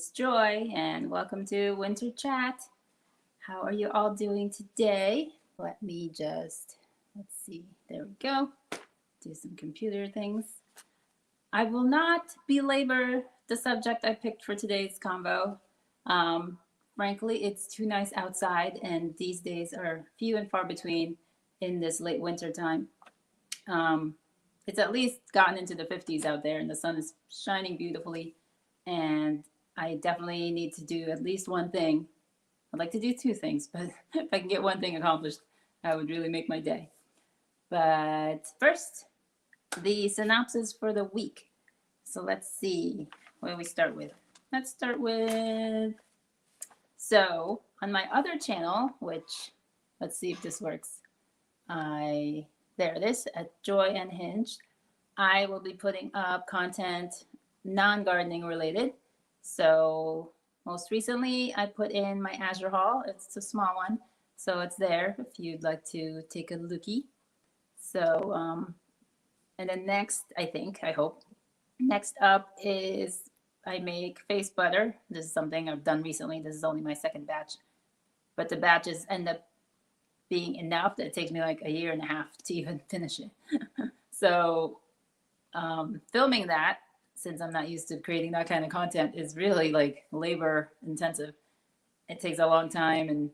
It's Joy, and welcome to Winter Chat. How are you all doing today? Let me just, let's see, there we go. Do some computer things. I will not belabor the subject I picked for today's convo. Frankly, it's too nice outside, and these days are few and far between in this late winter time. It's at least gotten into the 50s out there, and the sun is shining beautifully. And I definitely need to do at least one thing. I'd like to do two things, but if I can get one thing accomplished, that would really make my day. But first, the synopsis for the week. So let's see, what do we start with? Let's start with, so on my other channel, which, let's see if this works. There it is, at Joy Unhinged. I will be putting up content non-gardening related. So most recently, I put in my Azure haul. It's a small one, so it's there if you'd like to take a lookie. So, and then next, I hope, next up is I make face butter. This is something I've done recently. This is only my second batch, but the batches end up being enough that it takes me like a year and a half to even finish it. So filming that, since I'm not used to creating that kind of content, is really like labor intensive. It takes a long time, and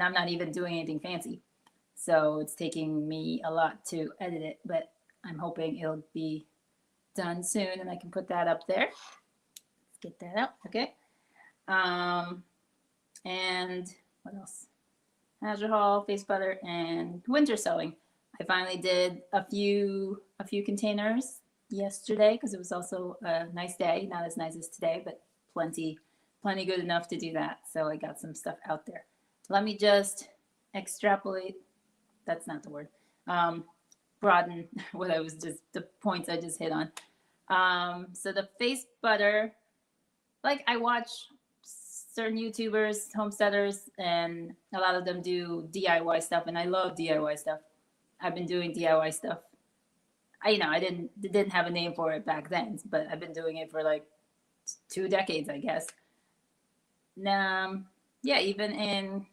I'm not even doing anything fancy. So it's taking me a lot to edit it, but I'm hoping it'll be done soon and I can put that up there. Let's get that up, okay? And what else? Azure haul, face butter, and winter sewing. I finally did a few containers yesterday because it was also a nice day. Not as nice as today, but plenty good enough to do that. So I got some stuff out there. Let me just extrapolate. That's not the word. Broaden what I was just, the points I just hit on. So the face butter, like I watch certain YouTubers, homesteaders, and a lot of them do DIY stuff, and I love DIY stuff. I've been doing DIY stuff. I didn't have a name for it back then, but I've been doing it for like 2 decades, I guess. Yeah, even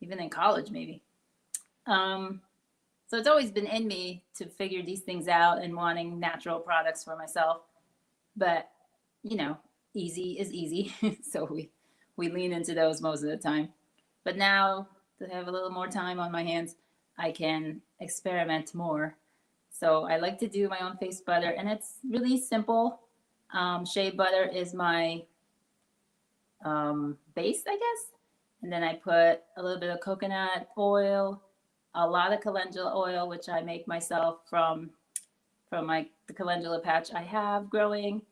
in college, maybe. So it's always been in me to figure these things out and wanting natural products for myself. But, easy is easy. So we lean into those most of the time. But now to have a little more time on my hands, I can experiment more. So I like to do my own face butter, and it's really simple. Shea butter is my base, I guess. And then I put a little bit of coconut oil, a lot of calendula oil, which I make myself from the calendula patch I have growing.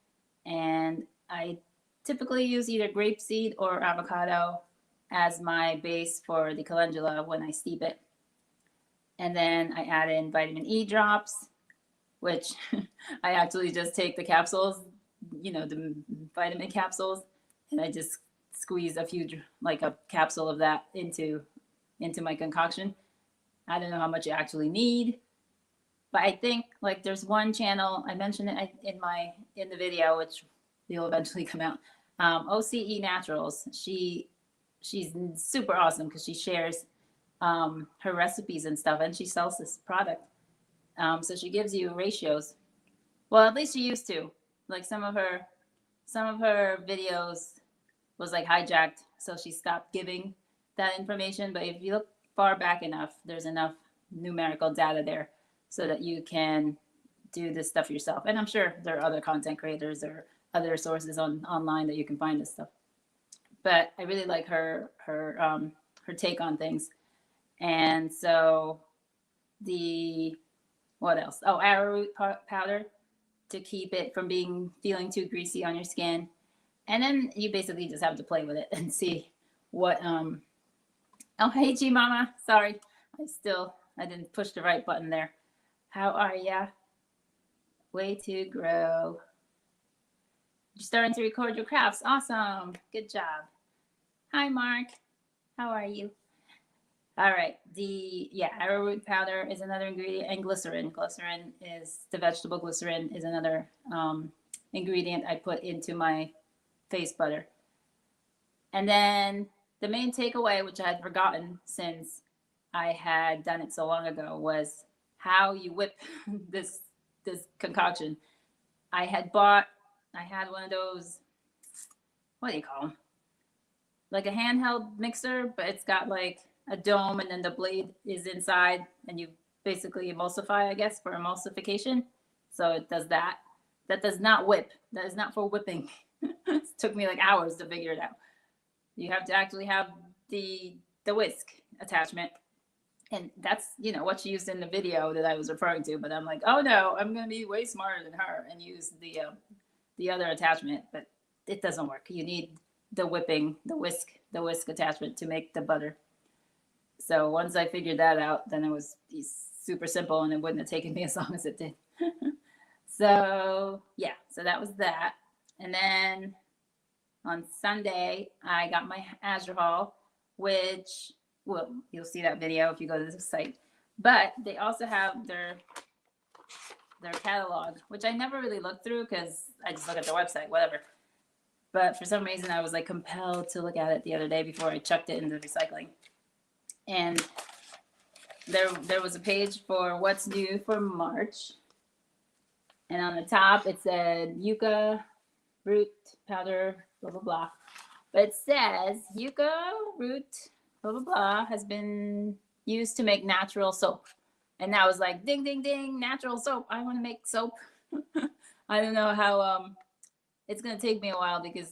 And I typically use either grapeseed or avocado as my base for the calendula when I steep it. And then I add in vitamin E drops, which I actually just take the capsules, the vitamin capsules, and I just squeeze like a capsule of that into my concoction. I don't know how much you actually need, but I think like there's one channel, I mentioned it in the video, which will eventually come out. OCE Naturals. She's super awesome because she shares her recipes and stuff, and she sells this product. So she gives you ratios. Well, at least she used to. Like some of her videos was like hijacked, so she stopped giving that information. But if you look far back enough, there's enough numerical data there so that you can do this stuff yourself. And I'm sure there are other content creators or other sources online that you can find this stuff. But I really like her take on things. And so what else? Oh, arrowroot powder to keep it from feeling too greasy on your skin. And then you basically just have to play with it and see what, oh, hey, G Mama. Sorry. I didn't push the right button there. How are ya? Way to grow. You're starting to record your crafts. Awesome. Good job. Hi, Mark. How are you? All right. Arrowroot powder is another ingredient, and glycerin. The vegetable glycerin is another ingredient I put into my face butter. And then the main takeaway, which I had forgotten since I had done it so long ago, was how you whip this concoction. I had one of those, what do you call them? Like a handheld mixer, but it's got like a dome and then the blade is inside and you basically emulsify, I guess, for emulsification. So it does that. That does not whip. That is not for whipping. It took me like hours to figure it out. You have to actually have the whisk attachment. And that's, what she used in the video that I was referring to. But I'm like, oh no, I'm going to be way smarter than her and use the other attachment. But it doesn't work. You need the whisk attachment to make the butter. So once I figured that out, then it was super simple and it wouldn't have taken me as long as it did. So yeah, so that was that. And then on Sunday, I got my Azure haul, which, well, you'll see that video if you go to the site. But they also have their catalog, which I never really looked through because I just look at their website, whatever. But for some reason, I was like compelled to look at it the other day before I chucked it into recycling. And there was a page for what's new for March. And on the top, it said yucca root powder, blah, blah, blah. But it says yucca root, blah, blah, blah, has been used to make natural soap. And I was like, ding, ding, ding, natural soap. I want to make soap. I don't know how, it's going to take me a while because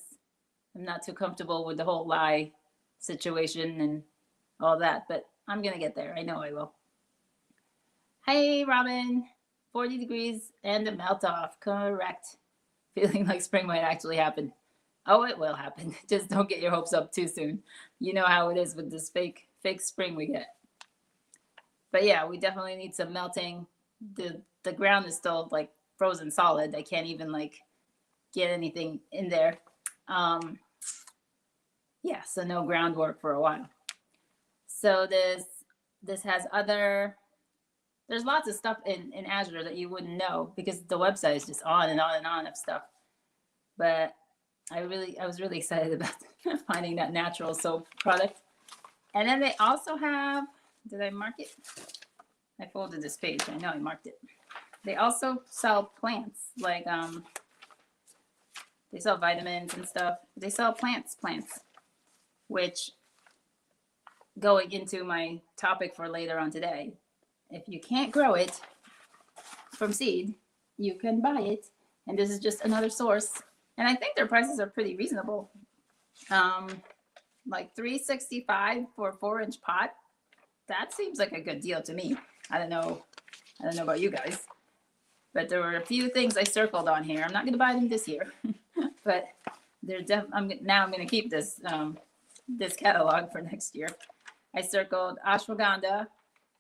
I'm not too comfortable with the whole lye situation and all that. But I'm going to get there. I know I will. Hey, Robin. 40 degrees and a melt off. Correct. Feeling like spring might actually happen. Oh, it will happen. Just don't get your hopes up too soon. You know how it is with this fake spring we get. But yeah, we definitely need some melting. The ground is still like frozen solid. I can't even like get anything in there. Yeah, so no groundwork for a while. So this has other. There's lots of stuff in Azure that you wouldn't know because the website is just on and on and on of stuff. But I was really excited about finding that natural soap product. And then they also have, did I mark it? I folded this page. I know I marked it. They also sell plants, like they sell vitamins and stuff. They sell plants, which going into my topic for later on today. If you can't grow it from seed, you can buy it. And this is just another source. And I think their prices are pretty reasonable. Like $3.65 for a 4-inch pot. That seems like a good deal to me. I don't know about you guys. But there were a few things I circled on here. I'm not going to buy them this year. But I'm going to keep this catalog for next year. I circled ashwagandha.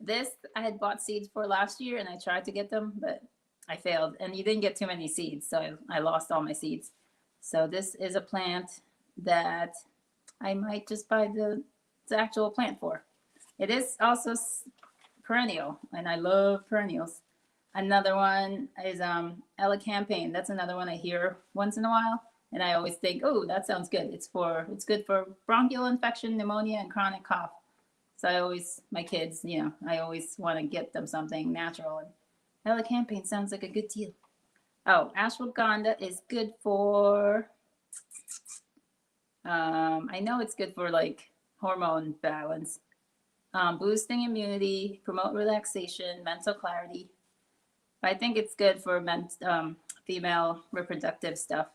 This I had bought seeds for last year and I tried to get them, but I failed. And you didn't get too many seeds, so I lost all my seeds. So this is a plant that I might just buy the actual plant for. It is also perennial, and I love perennials. Another one is elecampane. That's another one I hear once in a while, and I always think, oh, that sounds good. It's good for bronchial infection, pneumonia, and chronic cough. So my kids, I always want to get them something natural. And elecampane sounds like a good deal. Oh, ashwagandha is good for, I know it's good for like hormone balance, boosting immunity, promote relaxation, mental clarity. But I think it's good for female reproductive stuff.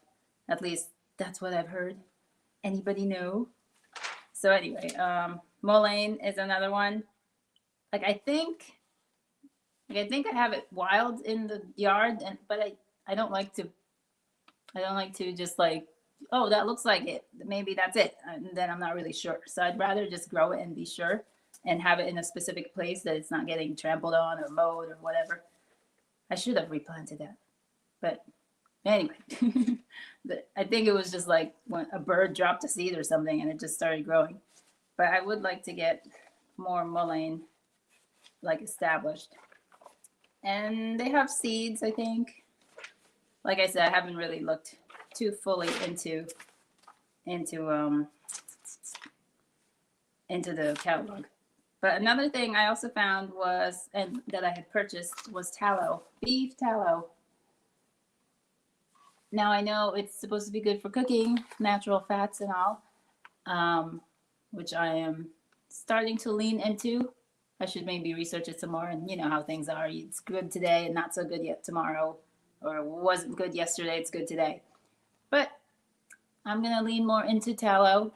At least that's what I've heard. Anybody know? So anyway, mullein is another one. Like I think I have it wild in the yard, but I don't like to just like, oh, that looks like it. Maybe that's it. And then I'm not really sure. So I'd rather just grow it and be sure and have it in a specific place that it's not getting trampled on or mowed or whatever. I should have replanted that. But anyway, I think it was just like when a bird dropped a seed or something and it just started growing. But I would like to get more mullein like established. And they have seeds, I think. Like I said, I haven't really looked too fully into into the catalog. But another thing I also found was, and that I had purchased, was tallow, beef tallow. Now I know it's supposed to be good for cooking, natural fats and all, which I am starting to lean into. I should maybe research it some more, and you know how things are. It's good today and not so good yet tomorrow, or wasn't good yesterday, it's good today. But I'm gonna lean more into tallow.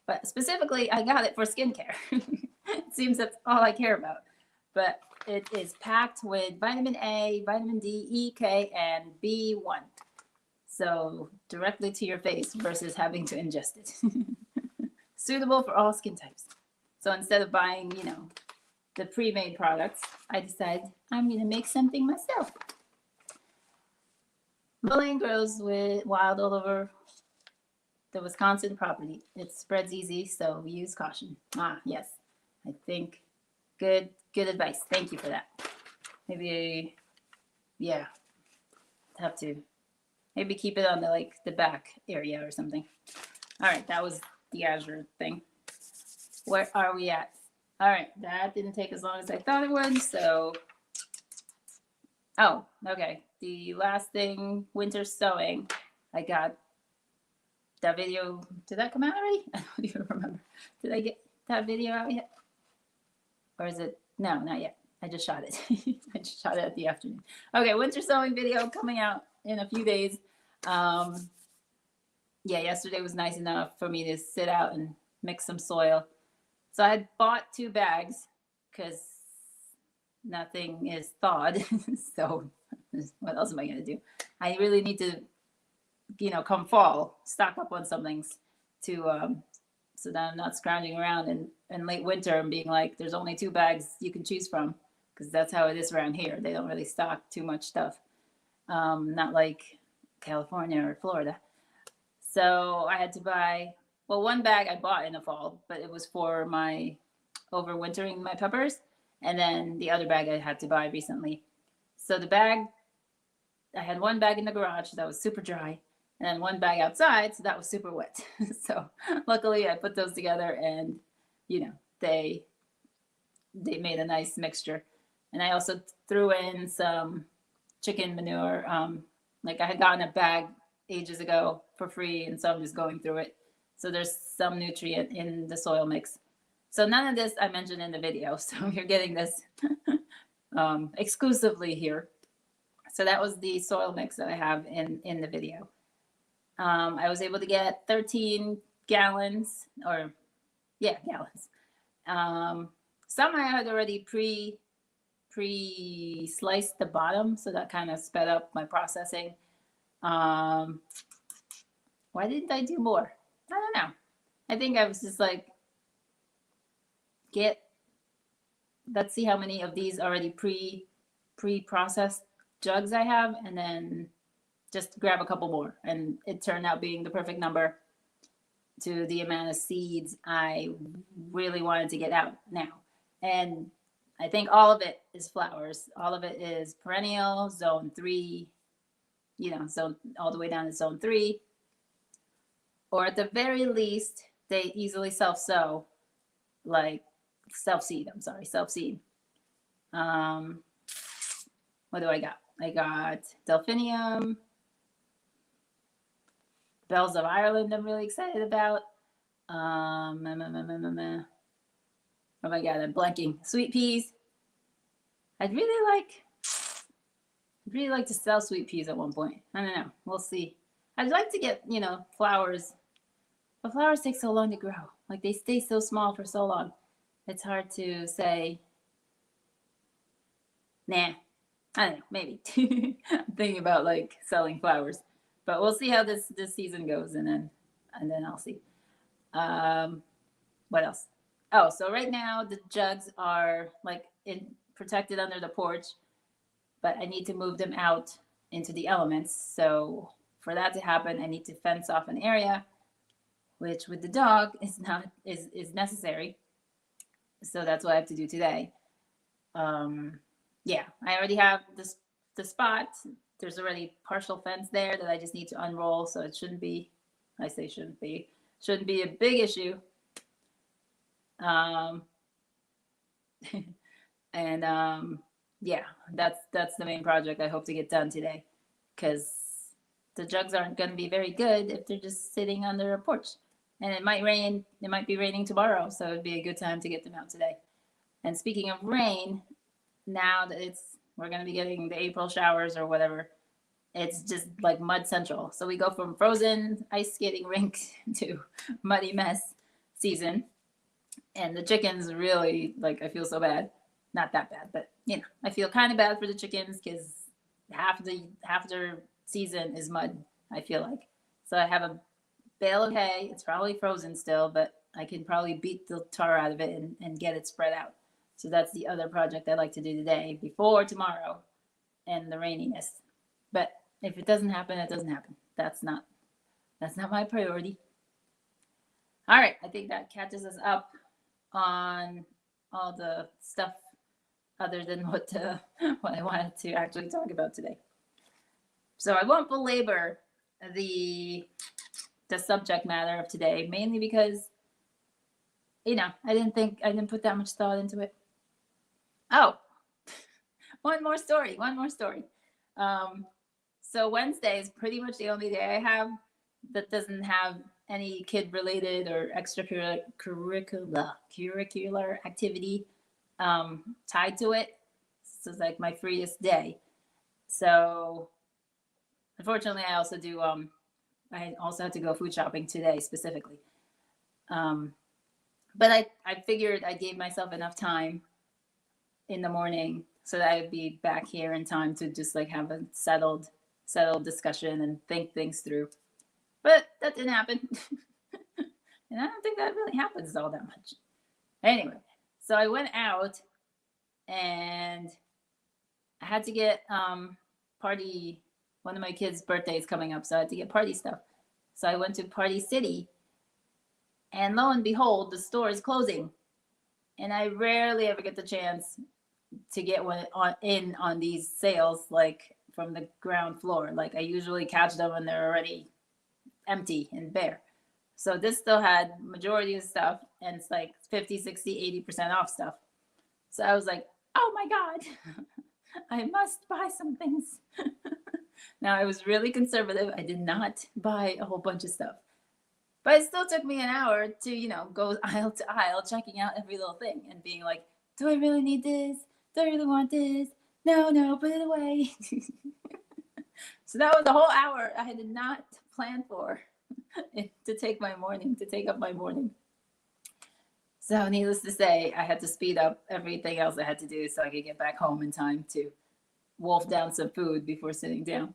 But specifically, I got it for skincare. It seems that's all I care about. But it is packed with vitamin A, vitamin D, E, K, and B1. So directly to your face versus having to ingest it. Suitable for all skin types. So instead of buying, you know, the pre-made products, I decided I'm going to make something myself. Mullein grows wild all over the Wisconsin property. It spreads easy, so use caution. Ah, yes. I think good advice. Thank you for that. Maybe, yeah, have to maybe keep it on the back area or something. All right, that was the azure thing. Where are we at? All right, that didn't take as long as I thought it would. So, oh, okay. The last thing, winter sewing. I got that video. Did that come out already? I don't even remember. Did I get that video out yet? Or is it? No, not yet. I just shot it. I just shot it at the afternoon. Okay, winter sewing video coming out in a few days. Yeah, yesterday was nice enough for me to sit out and mix some soil. So I had bought 2 bags because nothing is thawed. So what else am I going to do? I really need to, you know, come fall, stock up on some things to so that I'm not scrounging around in late winter and being like, there's only 2 bags you can choose from, because that's how it is around here. They don't really stock too much stuff, not like California or Florida. So I had to buy, well, 1 bag I bought in the fall, but it was for my overwintering my peppers. And then the other bag I had to buy recently. So the bag, I had 1 bag in the garage that was super dry, and then 1 bag outside, so that was super wet. So luckily I put those together, and you know, they made a nice mixture. And I also threw in some chicken manure. Like I had gotten a bag ages ago for free, and so I'm just going through it. So there's some nutrient in the soil mix. So none of this I mentioned in the video, so you're getting this exclusively here. So that was the soil mix that I have in the video. I was able to get 13 gallons, or yeah, gallons. Some I had already pre-sliced the bottom, so that kind of sped up my processing. Why didn't I do more? I don't know. I think I was just like, let's see how many of these already pre-processed jugs I have, and then just grab a couple more. And it turned out being the perfect number to the amount of seeds I really wanted to get out now. And I think all of it is flowers. All of it is perennial, zone 3, you know, so all the way down to zone 3. Or at the very least, they easily self-sow, like self-seed. What do I got? I got delphinium, bells of Ireland I'm really excited about. Oh my God, I'm blanking. Sweet peas. I'd really like to sell sweet peas at one point. I don't know. We'll see. I'd like to get, you know, flowers. But flowers take so long to grow. Like they stay so small for so long. It's hard to say, nah, I don't know, maybe. I'm thinking about like selling flowers. But we'll see how this season goes, and then I'll see. What else? Oh, so right now the jugs are like protected under the porch, but I need to move them out into the elements. So for that to happen, I need to fence off an area, which with the dog is necessary. So that's what I have to do today. Yeah, I already have the spot. There's already partial fence there that I just need to unroll, so it shouldn't be I say shouldn't be a big issue. Um, and yeah, that's the main project I hope to get done today, because the jugs aren't going to be very good if they're just sitting under a porch. And it might rain. It might be raining tomorrow, so it'd be a good time to get them out today. And speaking of rain, now that we're going to be getting the April showers or whatever, it's just like mud central. So we go from frozen ice skating rink to muddy mess season. And the chickens really, like, I feel so bad. Not that bad, but I feel kind of bad for the chickens because half their season is mud, I feel like. So I have a bale of hay. It's probably frozen still, but I can probably beat the tar out of it and get it spread out. So that's the other project I like to do today before tomorrow and the raininess. But if it doesn't happen, it doesn't happen. That's not my priority. All right, I think that catches us up on all the stuff other than what I wanted to actually talk about today. So I won't belabor the subject matter of today, mainly because I didn't put that much thought into it. Oh, one more story. So Wednesday is pretty much the only day I have that doesn't have any kid related or extracurricular activity tied to it. So it's like my freest day. So unfortunately, I also do. I also had to go food shopping today specifically. But I figured I gave myself enough time in the morning so that I'd be back here in time to just like have a settled discussion and think things through. But that didn't happen. And I don't think that really happens all that much. Anyway, so I went out and I had to get one of my kids' birthdays coming up, so I had to get party stuff. So I went to Party City, and lo and behold, the store is closing. And I rarely ever get the chance to get in on these sales, like from the ground floor. Like I usually catch them when they're already empty and bare. So this still had majority of stuff, and it's like 50, 60, 80% off stuff. So I was like, oh my God, I must buy some things. Now I was really conservative. I did not buy a whole bunch of stuff. But it still took me an hour to, go aisle to aisle, checking out every little thing and being like, do I really need this? Do I really want this? No, put it away. So that was a whole hour I did not plan for to take up my morning. So needless to say, I had to speed up everything else I had to do so I could get back home in time to wolf down some food before sitting down.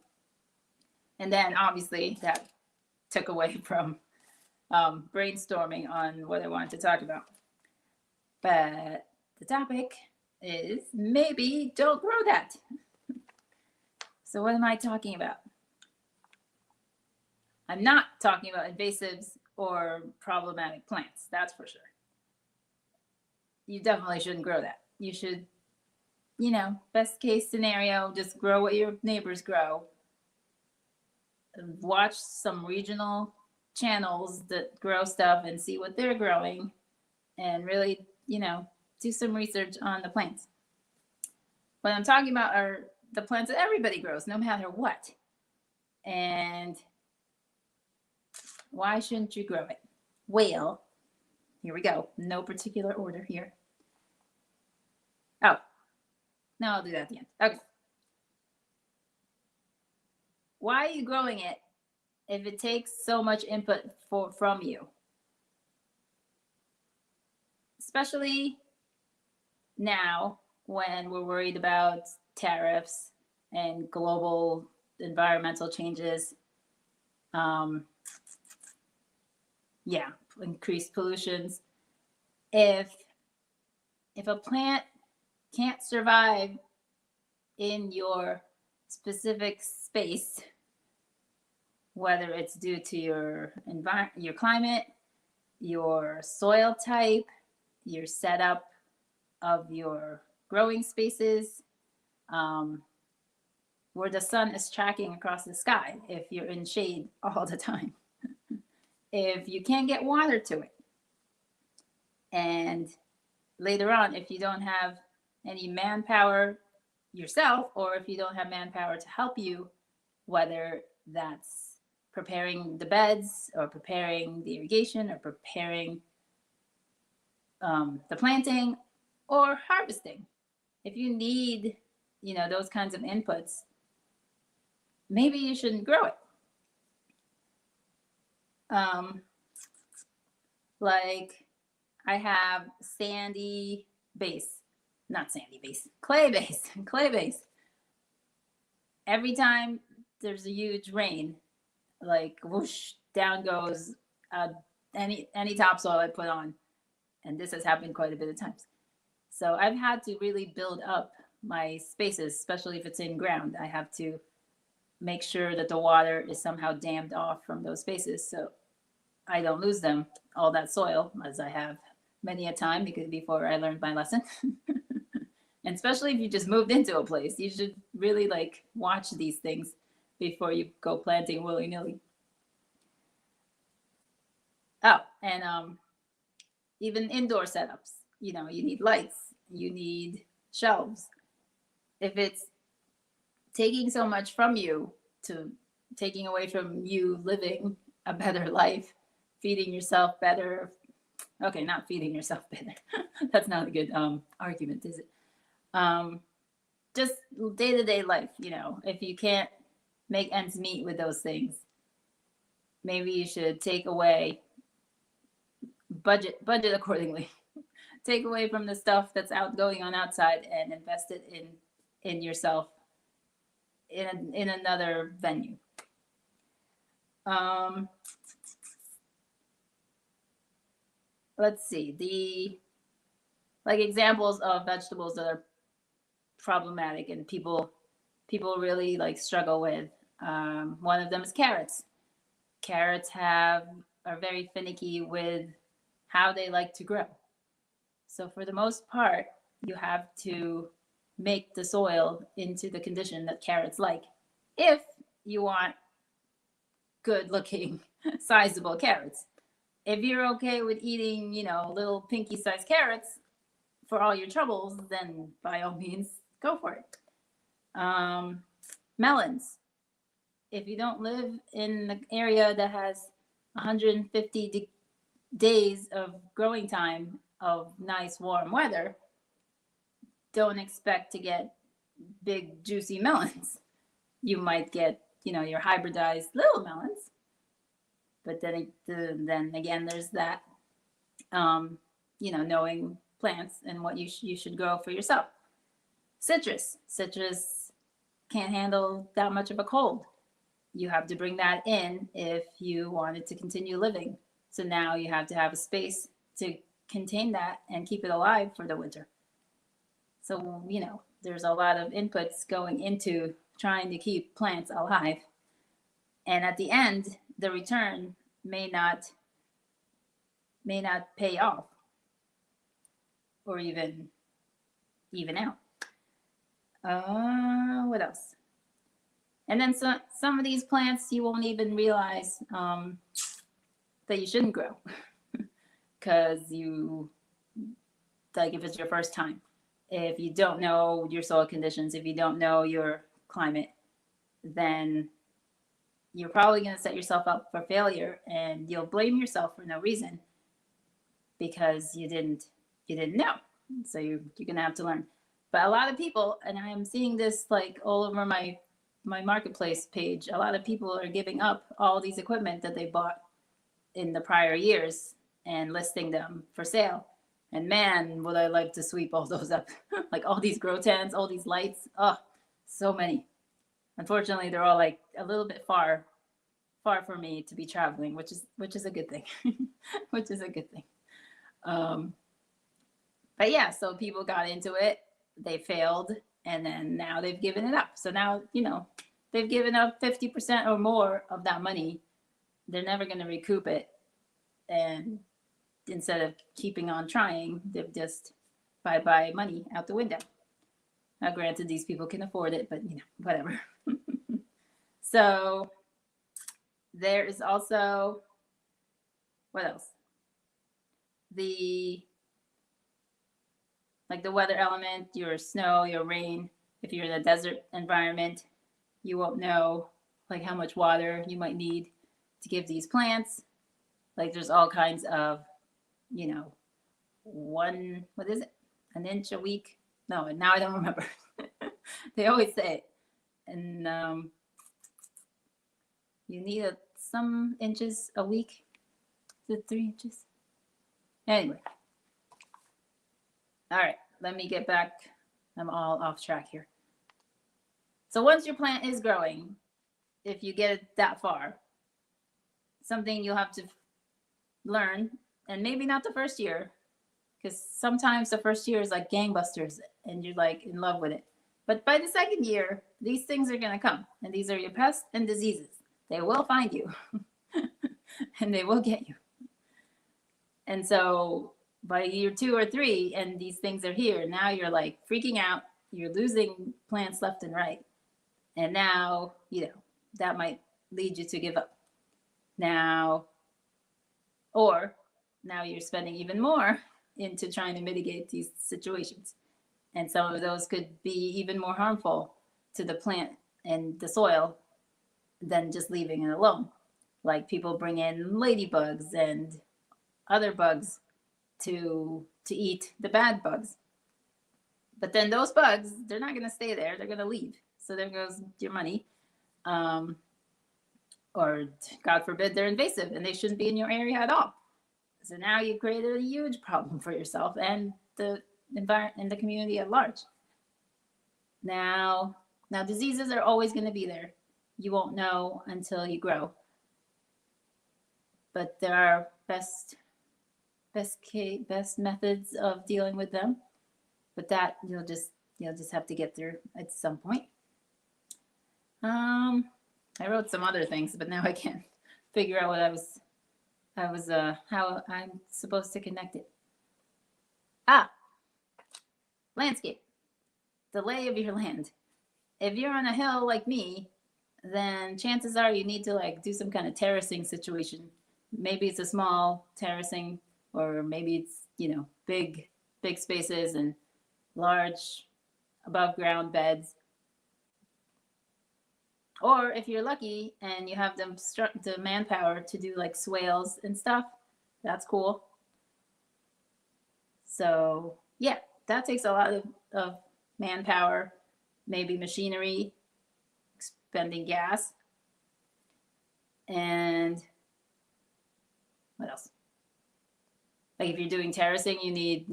And then obviously that took away from brainstorming on what I wanted to talk about. But the topic is maybe don't grow that. So what am I talking about? I'm not talking about invasives or problematic plants, that's for sure. You definitely shouldn't grow that. You should, best case scenario, just grow what your neighbors grow. Watch some regional channels that grow stuff and see what they're growing and really, do some research on the plants. What I'm talking about are the plants that everybody grows, no matter what. And why shouldn't you grow it? Well, here we go. No particular order here. Oh, no, I'll do that at the end. Okay. Why are you growing it if it takes so much input from you? Especially now when we're worried about tariffs and global environmental changes. Increased pollutions. If a plant can't survive in your specific space, whether it's due to your climate, your soil type, your setup of your growing spaces, where the sun is tracking across the sky if you're in shade all the time. if you can't get water to it, and later on, if you don't have any manpower yourself, or if you don't have manpower to help you, whether that's preparing the beds or preparing the irrigation or preparing the planting or harvesting, if you need, those kinds of inputs, maybe you shouldn't grow it. Like I have sandy base, not sandy base, clay base, clay base. Every time there's a huge rain, like whoosh, down goes any topsoil I put on, and this has happened quite a bit of times. So I've had to really build up my spaces, especially if it's in ground. I have to make sure that the water is somehow dammed off from those spaces so I don't lose them, all that soil, as I have many a time because before I learned my lesson. And especially if you just moved into a place, you should really like watch these things before you go planting willy-nilly. Oh, and even indoor setups, you need lights, you need shelves. If it's taking so much from you, to taking away from you living a better life, feeding yourself better. Okay, not feeding yourself better. That's not a good argument, is it? Just day-to-day life, if you can't make ends meet with those things, maybe you should take away, budget accordingly. Take away from the stuff that's going on outside and invest it in yourself in another venue. Let's see, like examples of vegetables that are problematic and people really like struggle with. One of them is carrots. Carrots are very finicky with how they like to grow. So for the most part, you have to make the soil into the condition that carrots like if you want good looking sizable carrots. If you're okay with eating, little pinky sized carrots for all your troubles, then by all means go for it. Melons. If you don't live in the area that has 150 days of growing time of nice warm weather, don't expect to get big juicy melons. You might get, your hybridized little melons, but then again, there's that, knowing plants and what you should grow for yourself. Citrus can't handle that much of a cold. You have to bring that in if you wanted to continue living. So now you have to have a space to contain that and keep it alive for the winter. So, there's a lot of inputs going into trying to keep plants alive. And at the end, the return may not pay off or even out. What else? And then some of these plants you won't even realize that you shouldn't grow because like if it's your first time, if you don't know your soil conditions, if you don't know your climate, then you're probably going to set yourself up for failure and you'll blame yourself for no reason because you didn't know. So you're going to have to learn. But a lot of people, and I am seeing this like all over my marketplace page, a lot of people are giving up all these equipment that they bought in the prior years and listing them for sale. And man, would I like to sweep all those up. Like all these grow tents, all these lights. Oh, so many. Unfortunately, they're all like a little bit far for me to be traveling, which is a good thing. Which is a good thing. But yeah, so people got into it, they failed, and then now they've given it up. So now, they've given up 50% or more of that money. They're never going to recoup it. And instead of keeping on trying, they've just bye money out the window. Now, granted, these people can afford it, but whatever. So there is also what else? Like the weather element, your snow, your rain. If you're in a desert environment, you won't know like how much water you might need to give these plants. Like there's all kinds of, you know, what is it? An inch a week? No, now I don't remember. They always say it. And you need some inches a week. Is it 3 inches? Anyway. All right, let me get back. I'm all off track here. So once your plant is growing, if you get it that far, something you'll have to learn, and maybe not the first year, because sometimes the first year is like gangbusters and you're like in love with it. But by the second year, these things are going to come, and these are your pests and diseases. They will find you and they will get you. And so by year 2 or 3, and these things are here, now you're like freaking out. You're losing plants left and right. And now, that might lead you to give up. Now, or now you're spending even more into trying to mitigate these situations. And some of those could be even more harmful to the plant and the soil than just leaving it alone. Like people bring in ladybugs and other bugs to eat the bad bugs. But then those bugs, they're not going to stay there. They're going to leave. So there goes your money. Or God forbid, they're invasive and they shouldn't be in your area at all. So now you've created a huge problem for yourself and the environment and the community at large. Now diseases are always going to be there. You won't know until you grow. But there are best methods of dealing with them. But that you'll just have to get through at some point. I wrote some other things, but now I can't figure out what how I'm supposed to connect it. Landscape, the lay of your land. If you're on a hill like me, then chances are you need to like do some kind of terracing situation. Maybe it's a small terracing, or maybe it's big spaces and large above ground beds. Or if you're lucky and you have the manpower to do like swales and stuff, that's cool. So yeah, that takes a lot of manpower, maybe machinery, expending gas. And what else? Like if you're doing terracing, you need,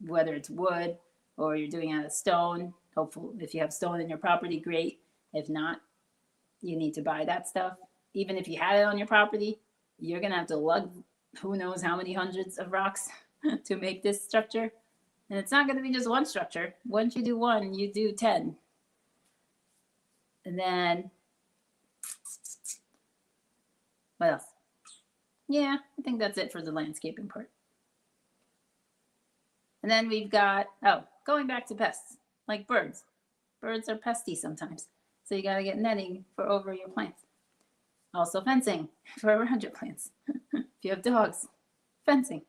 whether it's wood or you're doing out of stone. Hopefully, if you have stone in your property, great. If not, you need to buy that stuff. Even if you had it on your property, you're going to have to lug who knows how many hundreds of rocks to make this structure. And it's not going to be just one structure. Once you do one, you do 10. And then, what else? Yeah, I think that's it for the landscaping part. And then we've got, going back to pests, like birds. Birds are pesty sometimes. So you got to get netting for over your plants. Also fencing for around your plants. If you have dogs, fencing.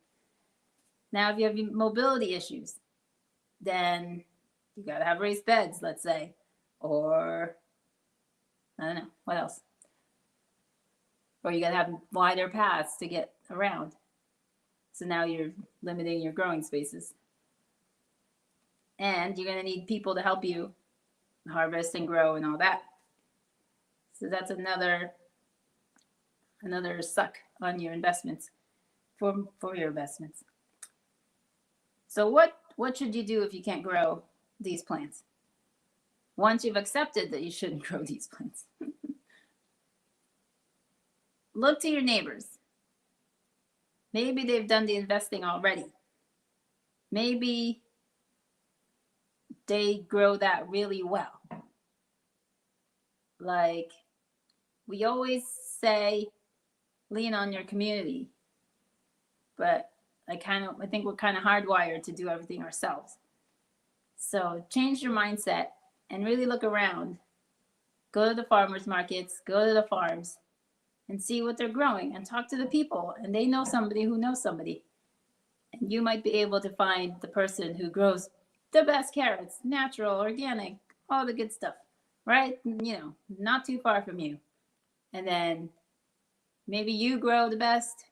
Now, if you have mobility issues, then you got to have raised beds, let's say. Or, I don't know, what else? Or you got to have wider paths to get around. So now you're limiting your growing spaces. And you're going to need people to help you harvest and grow and all that. So that's another suck on your investments for your investments. So what should you do if you can't grow these plants? Once you've accepted that you shouldn't grow these plants. Look to your neighbors. Maybe they've done the investing already. Maybe they grow that really well. Like we always say, lean on your community. But I think we're kind of hardwired to do everything ourselves. So change your mindset and really look around. Go to the farmers markets, go to the farms, and see what they're growing and talk to the people. And they know somebody who knows somebody. And you might be able to find the person who grows the best carrots, natural, organic, all the good stuff, right? Not too far from you. And then maybe you grow the best,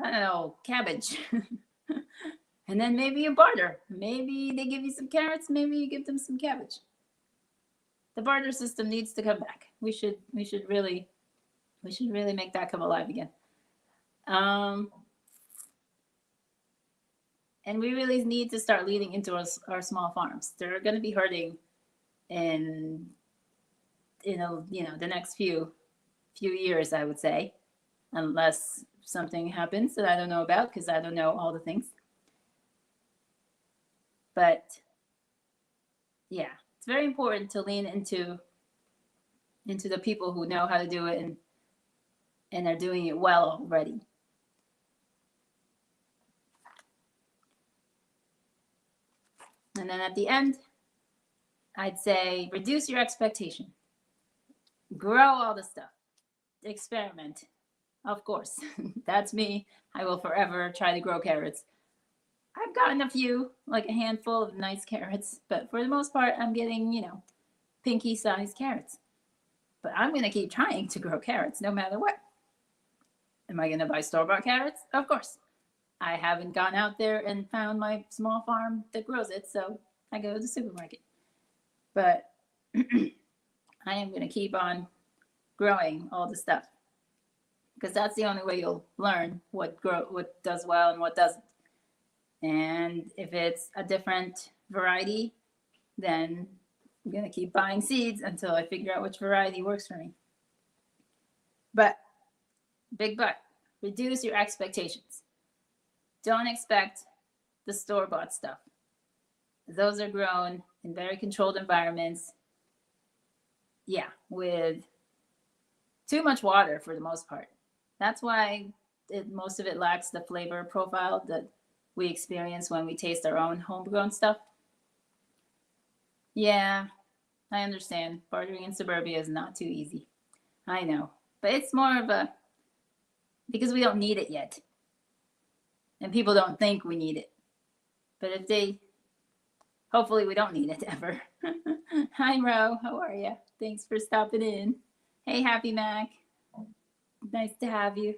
I don't know, cabbage. And then maybe you barter. Maybe they give you some carrots, maybe you give them some cabbage. The barter system needs to come back. We should really make that come alive again. And we really need to start leading into our small farms. They're going to be hurting in the next few years, I would say, unless something happens that I don't know about, because I don't know all the things. But yeah, it's very important to lean into the people who know how to do it and are doing it well already. And then at the end, I'd say reduce your expectation. Grow all the stuff. Experiment. Of course, that's me. I will forever try to grow carrots. I've gotten a few, like a handful of nice carrots, but for the most part, I'm getting, pinky-sized carrots. But I'm going to keep trying to grow carrots no matter what. Am I going to buy store-bought carrots? Of course. I haven't gone out there and found my small farm that grows it, so I go to the supermarket. But I am going to keep on growing all the stuff, because that's the only way you'll learn what does well and what doesn't. And if it's a different variety, then I'm going to keep buying seeds until I figure out which variety works for me. But, big but, reduce your expectations. Don't expect the store-bought stuff. Those are grown in very controlled environments. Yeah, with too much water for the most part. That's why most of it lacks the flavor profile that we experience when we taste our own homegrown stuff. Yeah, I understand. Bartering in suburbia is not too easy. I know. But it's more of because we don't need it yet. And people don't think we need it. But hopefully we don't need it ever. Hi, Ro. How are you? Thanks for stopping in. Hey, Happy Mac. Nice to have you.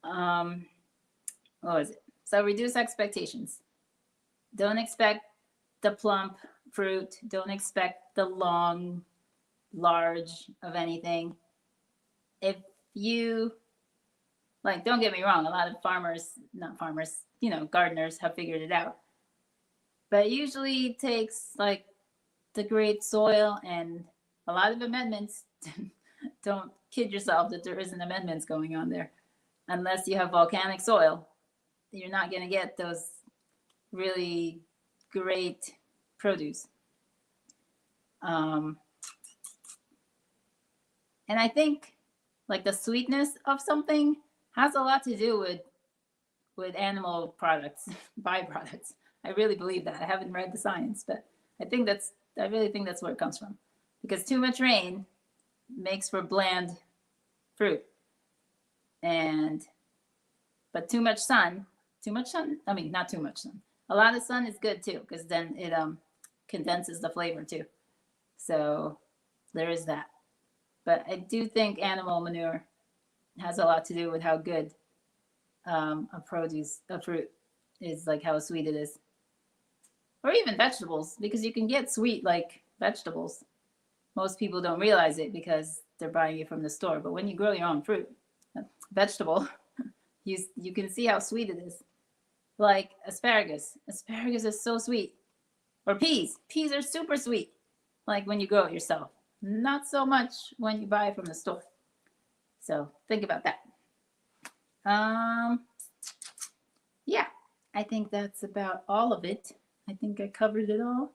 What was it? So reduce expectations. Don't expect the plump fruit. Don't expect the long, large of anything. If you, don't get me wrong, a lot of gardeners have figured it out. But it usually takes the great soil and a lot of amendments. Don't kid yourself that there isn't amendments going on there. Unless you have volcanic soil, you're not going to get those really great produce. And I think the sweetness of something has a lot to do with animal products, byproducts. I really believe that. I haven't read the science, but I really think that's where it comes from. Because too much rain makes for bland fruit. But too much sun, not too much sun. A lot of sun is good too, because then it condenses the flavor too. So there is that. But I do think animal manure has a lot to do with how good a fruit is, how sweet it is. Or even vegetables, because you can get sweet vegetables. Most people don't realize it because they're buying it from the store. But when you grow your own fruit, vegetable, you can see how sweet it is. Like asparagus. Asparagus is so sweet. Or peas. Peas are super sweet. When you grow it yourself. Not so much when you buy it from the store. So think about that. Yeah, I think that's about all of it. I think I covered it all.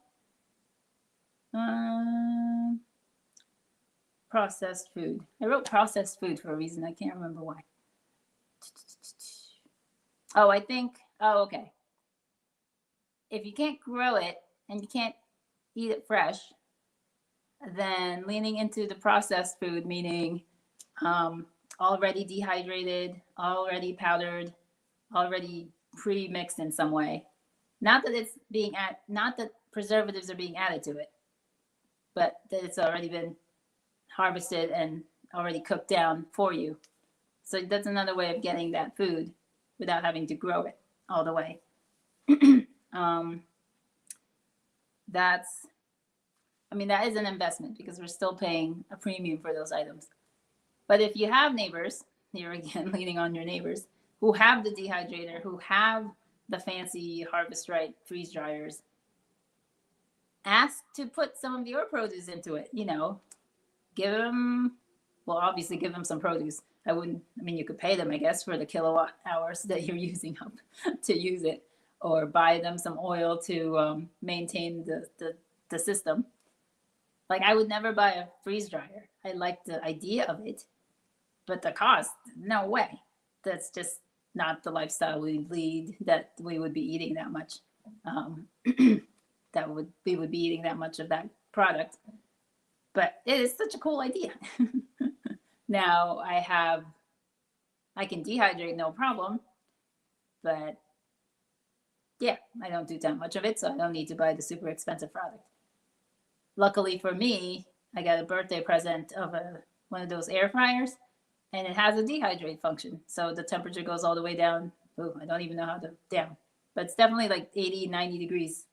Processed food. I wrote processed food for a reason. I can't remember why. Okay. If you can't grow it and you can't eat it fresh, then leaning into the processed food, meaning already dehydrated, already powdered, already pre-mixed in some way. Not that it's being not that preservatives are being added to it, but that it's already been harvested and already cooked down for you. So that's another way of getting that food without having to grow it all the way. um, that's, I mean, that is an investment because we're still paying a premium for those items. But if you have neighbors, here again, leaning on your neighbors, who have the dehydrator, who have the fancy Harvest Right freeze dryers, ask to put some of your produce into it. You know, give them, well, obviously give them some produce. I mean, you could pay them, I guess, for the kilowatt hours that you're using up to use it, or buy them some oil to maintain the system. Like, I would never buy a freeze dryer. I like the idea of it, but the cost, no way. That's just not the lifestyle we lead, that we would be eating that much. We would be eating that much of that product. But it is such a cool idea. Now I can dehydrate no problem, but yeah, I don't do that much of it, so I don't need to buy the super expensive product. Luckily for me, I got a birthday present of one of those air fryers, and it has a dehydrate function. So the temperature goes all the way down. Ooh, I don't even know how to down, but it's definitely like 80, 90 degrees,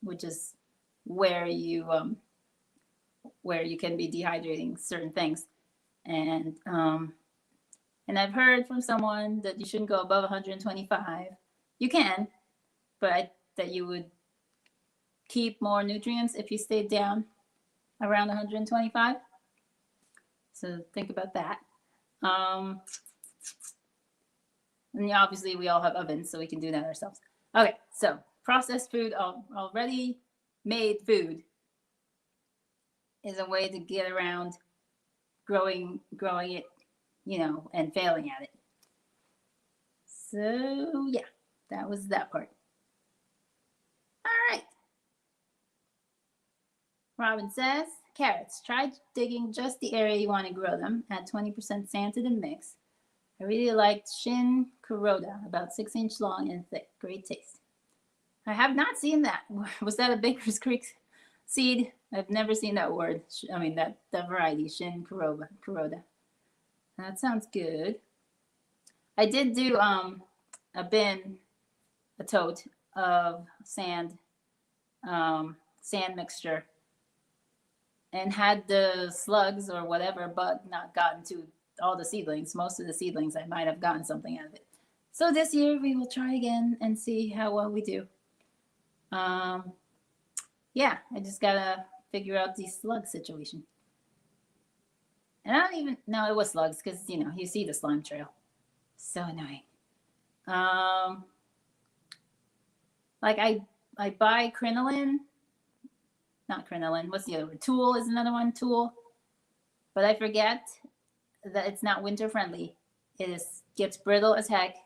which is where you can be dehydrating certain things. And I've heard from someone that you shouldn't go above 125. You can, but that you would keep more nutrients if you stayed down around 125. So think about that. And yeah, obviously we all have ovens, so we can do that ourselves. Okay, so processed food, already made food, is a way to get around growing it, you know, and failing at it. So yeah, that was that part. All right. Robin says, carrots. Try digging just the area you want to grow them. Add 20% sand to the mix. I really liked Shin Kuroda, about 6-inch long and thick. Great taste. I have not seen that. Was that a Baker's Creek seed? I've never seen that word. I mean, that variety, Shin Kuroda. That sounds good. I did do a tote of sand mixture, and had the slugs or whatever bug not gotten to all the seedlings. Most of the seedlings, I might have gotten something out of it. So this year we will try again and see how well we do. Yeah, I just gotta figure out the slug situation. And I don't even know it was slugs because, you know, you see the slime trail. So annoying. Like I buy crinoline. Not crinoline. What's the other one? Tool is another one. Tool. But I forget that it's not winter friendly. It gets brittle as heck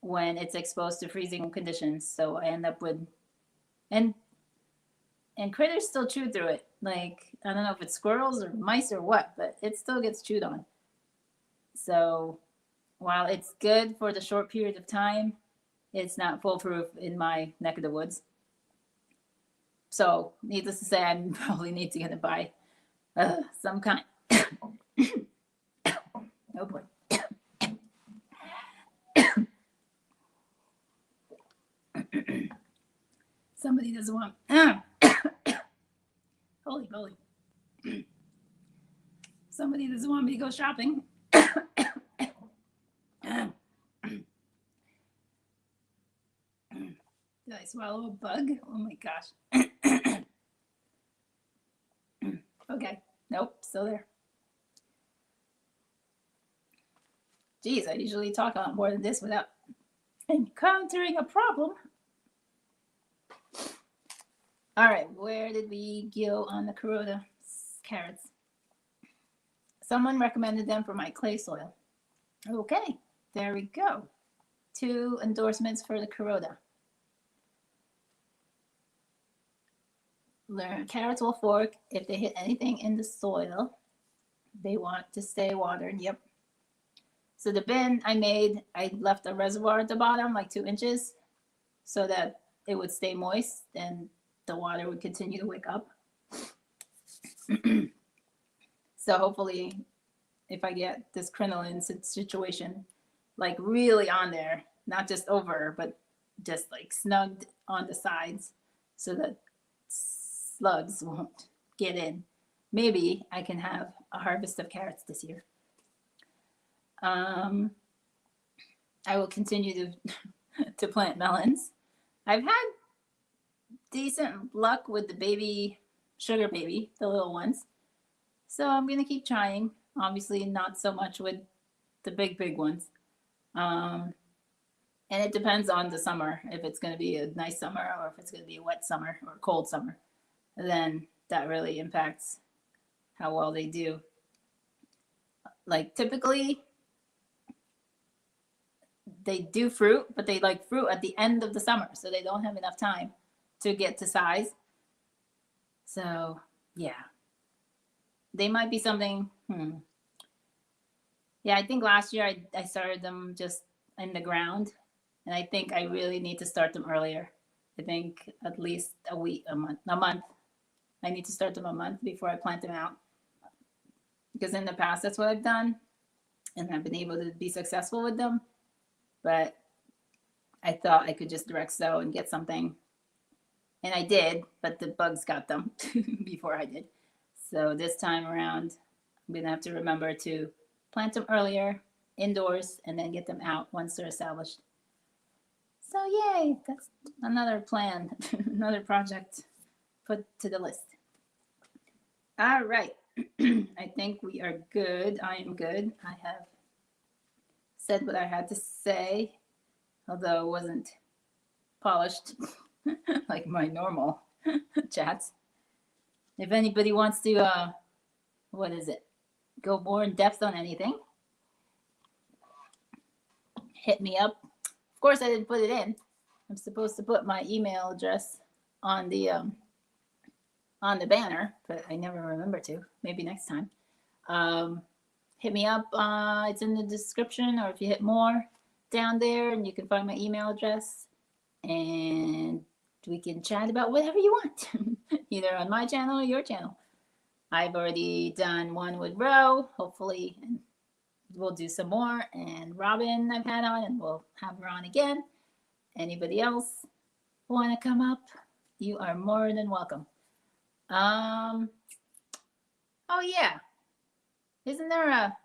when it's exposed to freezing conditions. So I end up with and critters still chew through it. Like, I don't know if it's squirrels or mice or what, but it still gets chewed on. So while it's good for the short period of time, it's not foolproof in my neck of the woods. So needless to say, I probably need to get it by some kind. Oh boy. Somebody doesn't want. Holy moly. Somebody doesn't want me to go shopping. Did I swallow a bug? Oh my gosh. Okay. Nope, still there. Geez, I usually talk a lot more than this without encountering a problem. All right, where did we go on the Kuroda carrots? Someone recommended them for my clay soil. Okay, there we go. 2 endorsements for the Kuroda. Learn carrots will fork if they hit anything in the soil. They want to stay watered. Yep. So the bin I made, I left a reservoir at the bottom, like 2 inches, so that it would stay moist and the water would continue to wick up. So hopefully, if I get this crinoline situation, like really on there, not just over, but just like snugged on the sides, so that slugs won't get in, maybe I can have a harvest of carrots this year. I will continue to plant melons. I've had decent luck with the baby sugar baby, the little ones. So I'm gonna keep trying. Obviously, not so much with the big ones. And it depends on the summer. If it's gonna be a nice summer, or if it's gonna be a wet summer or a cold summer, then that really impacts how well they do. Like typically, they do fruit, but they like fruit at the end of the summer, so they don't have enough time to get to size. So yeah, they might be something. Yeah, I think last year I started them just in the ground, and I think I really need to start them earlier. I think at least a week, a month. I need to start them a month before I plant them out, because in the past that's what I've done, and I've been able to be successful with them. But I thought I could just direct sow and get something, and I did, but the bugs got them before I did. So this time around, I'm gonna have to remember to plant them earlier, indoors, and then get them out once they're established. So yay, that's another plan, another project put to the list. All right, I think we are good. I am good. I have said what I had to say, although it wasn't polished like my normal chats. If anybody wants to, what is it, go more in depth on anything, hit me up. Of course, I didn't put it in. I'm supposed to put my email address on the banner, but I never remember to. Maybe next time. Hit me up. It's in the description, or if you hit more down there, and you can find my email address, and we can chat about whatever you want, either on my channel or your channel. I've already done one with Ro. Hopefully, we'll do some more. And Robin, I've had on, and we'll have her on again. Anybody else want to come up? You are more than welcome. Oh yeah, isn't there a?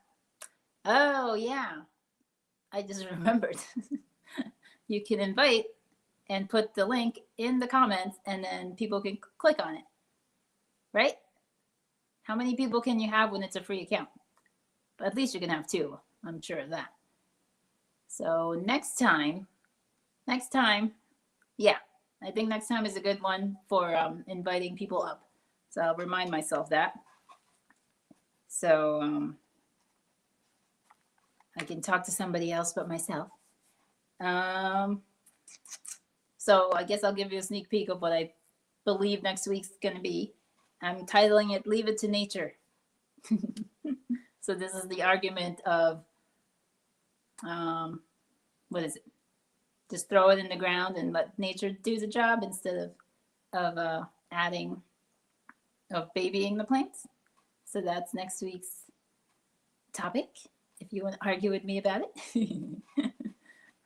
Oh yeah, I just remembered. You can invite and put the link in the comments, and then people can click on it, right? How many people can you have when it's a free account? But at least you can have 2. I'm sure of that. So next time, yeah, I think next time is a good one for inviting people up. So I'll remind myself that. So I can talk to somebody else but myself. So I guess I'll give you a sneak peek of what I believe next week's going to be. I'm titling it "Leave It to Nature." So this is the argument of, what is it? Just throw it in the ground and let nature do the job, instead of babying the plants. So that's next week's topic, if you want to argue with me about it.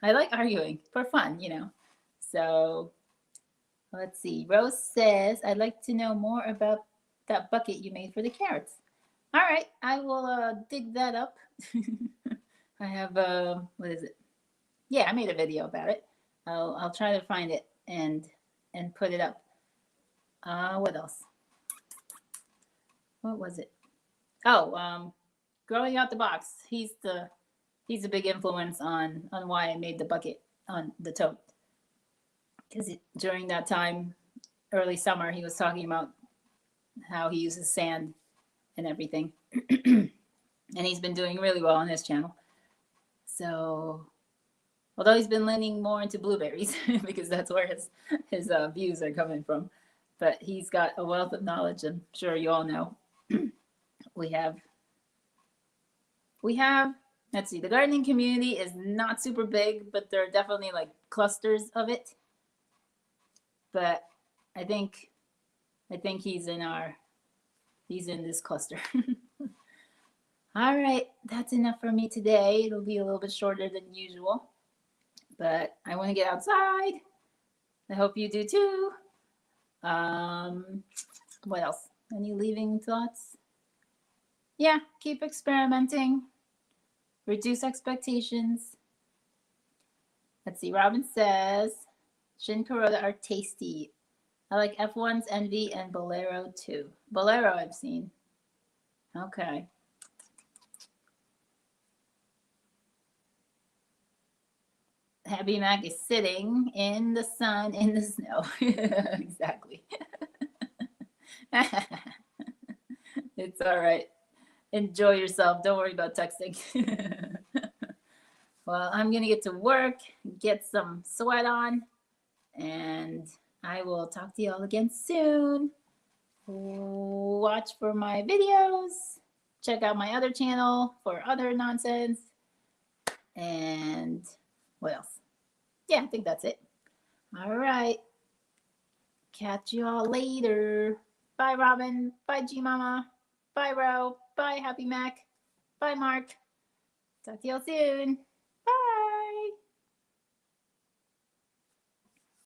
I like arguing for fun, you know. So let's see. Rose says, I'd like to know more about that bucket you made for the carrots. All right, I will dig that up. I have, what is it? Yeah, I made a video about it. I'll try to find it and put it up. What else? What was it? Oh, growing out the box. He's a big influence on why I made the bucket on the tote. Because during that time, early summer, he was talking about how he uses sand and everything. And he's been doing really well on his channel. So, although he's been leaning more into blueberries because that's where his views are coming from, but he's got a wealth of knowledge. I'm sure you all know we have We have, let's see, the gardening community is not super big, but there are definitely like clusters of it. But I think he's in this cluster. All right, that's enough for me today. It'll be a little bit shorter than usual, but I want to get outside. I hope you do too. What else? Any leaving thoughts? Yeah, keep experimenting. Reduce expectations. Let's see. Robin says Shin Kuroda are tasty. I like F1's Envy and Bolero too. Bolero I've seen. Okay. Happy Mac is sitting in the sun in the snow. Exactly. It's all right. Enjoy yourself. Don't worry about texting. Well, I'm going to get to work, get some sweat on, and I will talk to you all again soon. Watch for my videos. Check out my other channel for other nonsense. And what else? Yeah, I think that's it. All right. Catch you all later. Bye, Robin. Bye, G Mama. Bye, Ro. Bye, Happy Mac. Bye, Mark. Talk to you all soon.